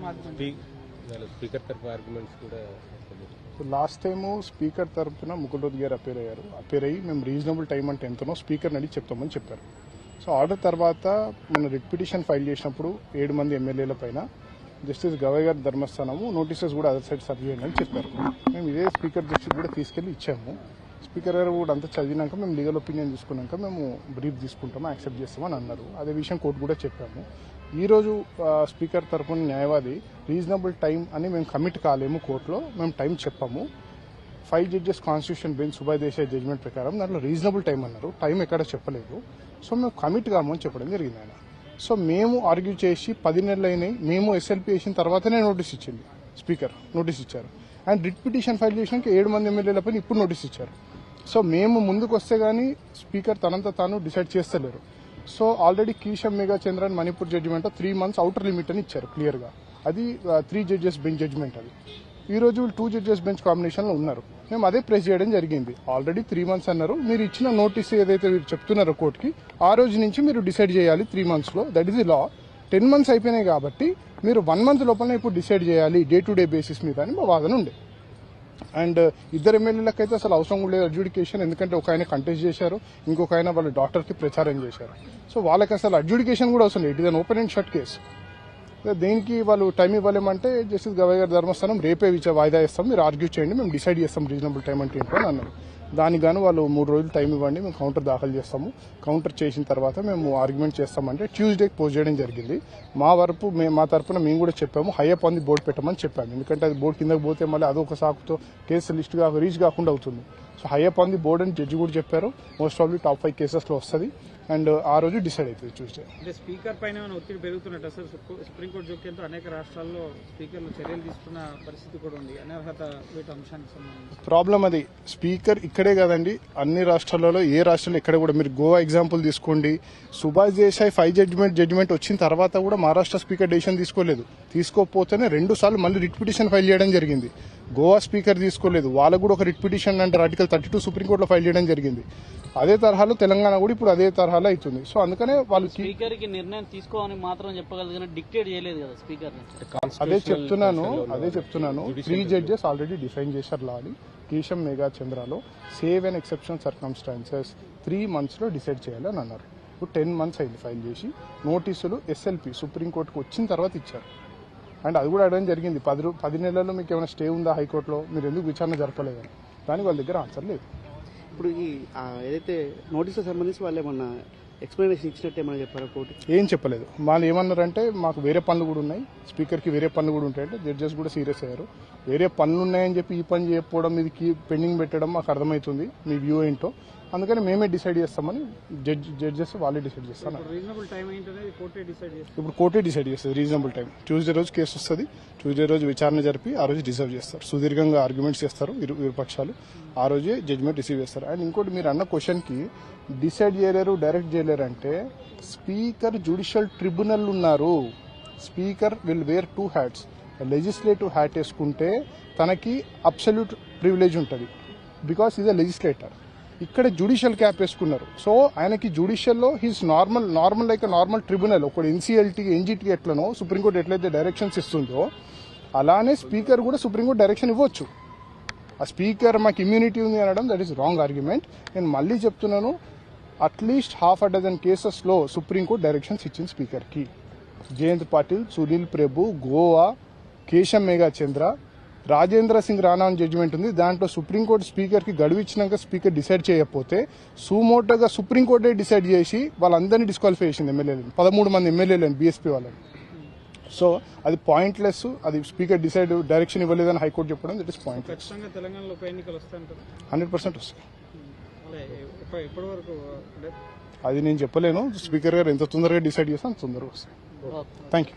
Speaker తరఫు arguments కూడా last time speaker తరఫున ముకుల్ గారు అపేర్ అయ్యి మేము రీజనబుల్ టైం అంటే ఎంతనో స్పీకర్ అడిగి చెప్తామని చెప్పారు. సో ఆర్డర్ తర్వాత మన రిట్ పిటిషన్ ఫైల్ చేసినప్పుడు 7 మంది ఎమ్మెల్యేల పైన జస్టిస్ గవయ్ గారి ధర్మస్థానము నోటీసెస్ కూడా అదర్ సైడ్ సర్వ్ చేయండి అని చెప్పారు. మేము ఇదే స్పీకర్ దృష్టికి కూడా తీసుకెళ్లి ఇచ్చాము. స్పీకర్ గారు కూడా అంతా చదివినాక మేము లీగల్ ఒపీనియన్ తీసుకున్నాక మేము బ్రీఫ్ తీసుకుంటాము, యాక్సెప్ట్ చేస్తామని అన్నారు. అదే విషయం కోర్టు కూడా చెప్పాము. ఈరోజు స్పీకర్ తరఫున న్యాయవాది రీజనబుల్ టైం అని మేము కమిట్ కాలేము, కోర్టులో మేము టైం చెప్పాము. 5 judges constitution bench Subhash Desai judgement ప్రకారం దాంట్లో రీజనబుల్ టైం అన్నారు, టైం ఎక్కడ చెప్పలేదు. సో మేము కమిట్ కాము అని చెప్పడం జరిగింది ఆయన. సో మేము ఆర్గ్యూ చేసి 10 నెలలు అయినాయి, మేము ఎస్ఎల్పీ వేసిన తర్వాతనే నోటీస్ ఇచ్చింది స్పీకర్, నోటీస్ ఇచ్చారు. అండ్ రిట్ పిటిషన్ ఫైల్ చేసినాక 7 మంది ఎమ్మెల్యేల పైన ఇప్పుడు నోటీస్ ఇచ్చారు. సో మేము ముందుకు వస్తే గానీ స్పీకర్ తనంతా తాను డిసైడ్ చేస్తలేరు. So already Keisham Megha Chandran Manipur judgement 3 months outer limit అని ఇచ్చారు క్లియర్ గా. అది 3 జడ్జెస్ బెంచ్ జడ్జిమెంట్. అది ఈ రోజు 2 జడ్జెస్ బెంచ్ కాంబినేషన్ లో ఉన్నారు. మేము అదే ప్రెస్ చేయడం జరిగింది. ఆల్రెడీ 3 months అన్నారు. మీరు ఇచ్చిన నోటీస్ ఏదైతే మీరు చెప్తున్నారో కోర్టుకి, ఆ రోజు నుంచి మీరు డిసైడ్ చేయాలి 3 months లో. That is the law. 10 months అయిపోయినాయి కాబట్టి మీరు 1 month లోపల ఇప్పుడు డిసైడ్ చేయాలి డే టు డే బేసిస్ మీద అని మా వాదన ఉండే. అండ్ ఇద్దరు ఎమ్మెల్యేలకైతే అసలు అవసరం కూడా లేదు అడ్జుడికేషన్, ఎందుకంటే ఒక ఆయన కంటెస్ట్ చేశారు, ఇంకొక ఆయన వాళ్ళ డాక్టర్కి ప్రచారం చేశారు. సో వాళ్ళకి అసలు అడ్జుడికేషన్ కూడా అవసరం లేదు. It is an open and shut case. దేనికి వాళ్ళు టైం ఇవ్వలేమంటే జస్టిస్ గవయ్ గారి ధర్మస్థానం రేపే వాయిదా ఇస్తాం, మీరు ఆర్గ్యూ చేయండి, మేము డిసైడ్ చేస్తాం రీజనబుల్ టైం అంటే ఏంటో అని అన్నారు. దానికి గాను వాళ్ళు 3 రోజులు టైం ఇవ్వండి, మేము కౌంటర్ దాఖలు చేస్తాము, కౌంటర్ చేసిన తర్వాత మేము ఆర్గ్యుమెంట్ చేస్తామంటే ట్యూస్డేకి పోస్ట్ చేయడం జరిగింది. మా తరపున మేము కూడా చెప్పాము, హైయప్ ఆన్ ది బోర్డు పెట్టమని చెప్పాము. ఎందుకంటే అది బోర్డు కిందకి పోతే మళ్ళీ అదొక సాకుతో కేసు లిస్ట్ రీచ్ కాకుండా అవుతుంది. సో హైయప్ ఆన్ ది బోర్డు అని జడ్జి కూడా చెప్పారు. మోస్ట్ ప్రాబ్లీ టాప్ 5 కేసెస్లో వస్తుంది. అండ్ ఆ రోజు డిసైడ్ అవుతుంది ట్యూస్డే. అంటే స్పీకర్ పైన ఒత్తిడి పెరుగుతున్నట్టు సార్, సుప్రీంకోర్టు జోక్యంతో అనేక రాష్ట్రాల్లో స్పీకర్లు చర్యలు తీసుకున్న పరిస్థితి కూడా ఉంది. అనర్హత వీటి అంశానికి సంబంధించి ప్రాబ్లం అది. స్పీకర్ ఇక్కడే కాదండి, అన్ని రాష్ట్రాలలో, ఏ రాష్ట్రంలో ఎక్కడ కూడా మీరు గోవా ఎగ్జాంపుల్ తీసుకోండి. సుభాష్ దేశాయ్ 5 జడ్జిమెంట్ వచ్చిన తర్వాత కూడా మహారాష్ట్ర స్పీకర్ డెసిషన్ తీసుకోలేదు. తీసుకోకపోతేనే 2 సార్లు మళ్ళీ రిట్ పిటిషన్ ఫైల్ చేయడం జరిగింది. గోవా స్పీకర్ తీసుకోలేదు, వాళ్ళకు కూడా ఒక రిట్ పిటిషన్ అంటే ఆర్టికల్ 32 సుప్రీంకోర్టులో ఫైల్ చేయడం జరిగింది. అదే తరహాలో తెలంగాణ కూడా ఇప్పుడు అదే తరహాలో అవుతుంది. సో అందుకనే వాళ్ళు స్పీకర్ కి నిర్ణయం తీసుకోవాలని మాత్రం చెప్పగలిగిన డిక్టేట్ చేయలేదు కదా స్పీకర్. అదే చెప్తున్నాను 3 జడ్జెస్ ఆల్రెడీ డిఫైన్ చేశారు లా అని. కీశం మేఘా చంద్రలో save and exceptional circumstances 3 months లో డిసైడ్ చేయాలని అన్నారు. ఇప్పుడు 10 months అయింది ఫైల్ చేసి. నోటీసులు ఎస్ఎల్పి సుప్రీంకోర్టుకు వచ్చిన తర్వాత ఇచ్చారు. అండ్ అది కూడా అడగడం జరిగింది, 10 నెలల్లో మీకు ఏమైనా స్టే ఉందా హైకోర్టులో, మీరు ఎందుకు విచారణ జరపలేదని. దానికి వాళ్ళ దగ్గర ఆన్సర్ లేదు. ఇప్పుడు ఈ ఏదైతే నోటీసులకు సంబంధించి వాళ్ళు ఏమన్నా ఎక్స్ప్లెనేషన్ ఇచ్చినట్టు ఏమన్నా చెప్పారా కోర్టు? ఏం చెప్పలేదు. వాళ్ళు ఏమన్నారంటే మాకు వేరే పనులు కూడా ఉన్నాయి, స్పీకర్కి వేరే పనులు కూడా ఉంటాయంటే జడ్జెస్ కూడా సీరియస్ అయ్యారు. వేరే పనులు ఉన్నాయని చెప్పి ఈ పని చేయకపోవడం, ఇది పెండింగ్ పెట్టడం మాకు అర్థమవుతుంది, మీ వ్యూ ఏంటో, అందుకని మేమే డిసైడ్ చేస్తామని జడ్జెస్ వాళ్ళే డిసైడ్ చేస్తారు. ఇప్పుడు కోర్టే డిసైడ్ చేస్తుంది రీజనబుల్ టైం. ట్యూస్డే రోజు కేసు వస్తుంది, ట్యూస్డే రోజు విచారణ జరిపి ఆ రోజు రిజర్వ్ చేస్తారు. సుదీర్ఘంగా ఆర్గ్యుమెంట్స్ చేస్తారు ఇరు పక్షాలు, ఆ రోజే జడ్జిమెంట్ రిసీవ్ చేస్తారు. అండ్ ఇంకోటి మీరు అన్న క్వశ్చన్కి డిసైడ్ చేయలేరు, డైరెక్ట్ చేయలేరు అంటే స్పీకర్ జ్యుడిషియల్ ట్రిబ్యునల్ ఉన్నారు. Speaker will wear 2 hats. Legislative hat వేసుకుంటే తనకి అబ్సల్యూట్ ప్రివిలేజ్ ఉంటుంది, బికాస్ ఈజ్ అ లెజిస్లేటర్. ఇక్కడ జ్యుడిషియల్ క్యాప్ వేసుకున్నారు. సో ఆయనకి జ్యుడిషియల్లో he's normal like normal tribunal. ఒక ఎన్సీఎల్టీ ఎన్జిటీ ఎట్లనో సుప్రీంకోర్టు ఎట్లయితే డైరెక్షన్స్ ఇస్తుందో అలానే స్పీకర్ కూడా సుప్రీంకోర్టు డైరెక్షన్ ఇవ్వచ్చు. ఆ స్పీకర్ మాకు ఇమ్యూనిటీ ఉంది అనడం దట్ ఈస్ రాంగ్ ఆర్గ్యుమెంట్. నేను మళ్ళీ చెప్తున్నాను, అట్లీస్ట్ 6 కేసెస్లో సుప్రీంకోర్టు డైరెక్షన్స్ ఇచ్చింది స్పీకర్కి. జయంత్ పాటిల్, సునీల్ ప్రభు, గోవా, కేశం మేఘా చంద్ర, రాజేంద్ర సింగ్ రాణా జడ్జిమెంట్ ఉంది. దాంట్లో సుప్రీంకోర్టు స్పీకర్కి గడువు ఇచ్చినాక స్పీకర్ డిసైడ్ చేయకపోతే సుమోటోగా సుప్రీంకోర్టే డిసైడ్ చేసి వాళ్ళందరినీ డిస్క్వాలిఫై చేసింది ఎమ్మెల్యేలను, 13 మంది ఎమ్మెల్యేలను, బీఎస్పీ వాళ్ళని. సో అది పాయింట్లెస్. అది స్పీకర్ డిసైడ్ డైరెక్షన్ ఇవ్వలేదని హైకోర్టు చెప్పడం దట్ ఇస్ పాయింట్లెస్. 100% వస్తాయి. అది నేను చెప్పలేను. స్పీకర్ గారు ఎంత తొందరగా డిసైడ్ చేస్తే అంత తొందరగా వస్తాయి. Thank you.